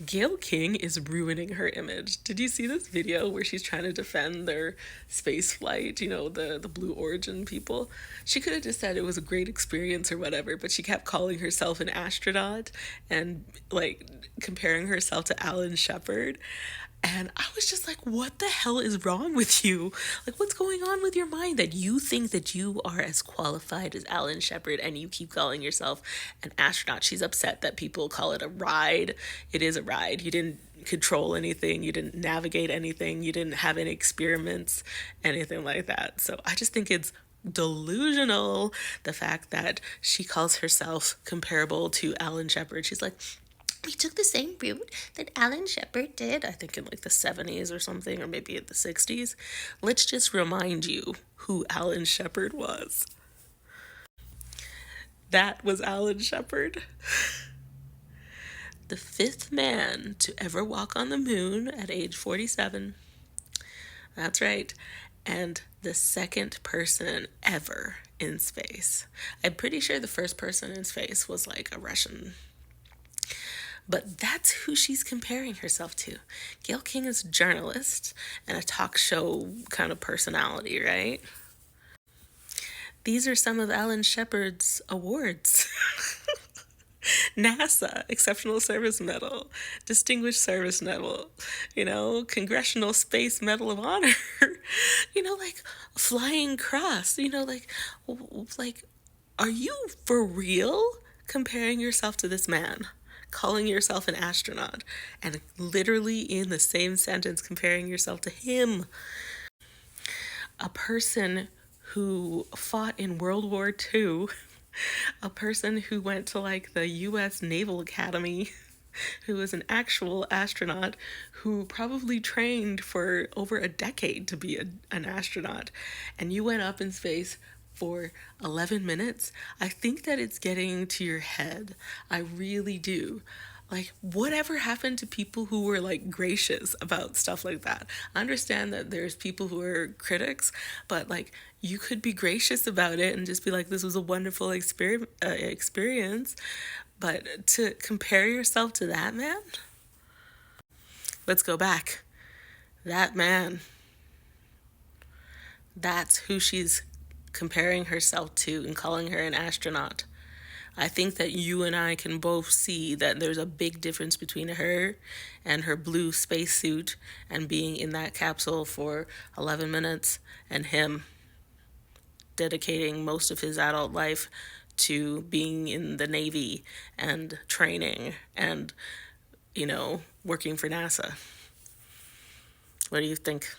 Gayle King is ruining her image. Did you see this video where she's trying to defend their space flight, the Blue Origin people? She could have just said it was a great experience or whatever, but she kept calling herself an astronaut and like comparing herself to Alan Shepard. And I was just like, what the hell is wrong with you? Like, what's going on with your mind that you think that you are as qualified as Alan Shepard and you keep calling yourself an astronaut? She's upset that people call it a ride. It is a ride. You didn't control anything, you didn't navigate anything, you didn't have any experiments, anything like that. So I just think it's delusional the fact that she calls herself comparable to Alan Shepard. She's like, we took the same route that Alan Shepard did, I think in like the 70s or something, or maybe in the 60s. Let's just remind you who Alan Shepard was. That was Alan Shepard, the fifth man to ever walk on the moon at age 47. That's right. And the second person ever in space. I'm pretty sure the first person in space was like a Russian. But that's who she's comparing herself to. Gayle King is a journalist and a talk show kind of personality, right? These are some of Alan Shepard's awards. NASA, Exceptional Service Medal, Distinguished Service Medal, Congressional Space Medal of Honor, like Flying Cross, like, are you for real comparing yourself to this man? Calling yourself an astronaut and literally in the same sentence comparing yourself to him. A person who fought in World War II, a person who went to like the US Naval Academy, who was an actual astronaut, who probably trained for over a decade to be an astronaut, and you went up in space for 11 minutes. I think that it's getting to your head. I really do. Like, whatever happened to people who were like gracious about stuff like that? I understand that there's people who are critics, but like, you could be gracious about it and just be like, this was a wonderful experience. But to compare yourself to that man? Let's go back. That man. That's who she's comparing herself to and calling her an astronaut. I think that you and I can both see that there's a big difference between her and her blue spacesuit and being in that capsule for 11 minutes and him dedicating most of his adult life to being in the Navy and training and, working for NASA. What do you think?